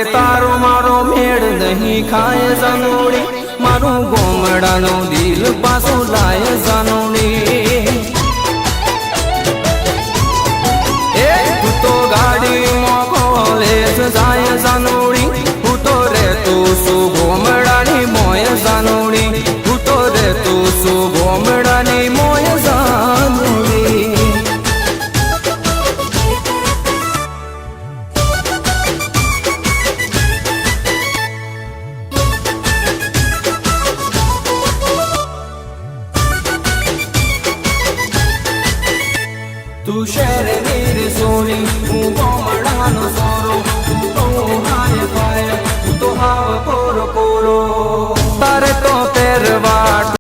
तारो मारो मेड़ नहीं खाए जानोड़ी मारू गोमड़ानो दिल पासो लाए जानोड़ी तू तो गाड़ी में कॉलेज जाए जानोड़ी तू तो रे तू सु गोमड़ानी मोय जानोड़ी तू तो रे तू सु गोमड़ानी मोय जानोड़ी तू शहर मेरे सोनी तू गोमड़ानो सोरो तू तो हाय पाए तू तो हाव कोरो कोरो।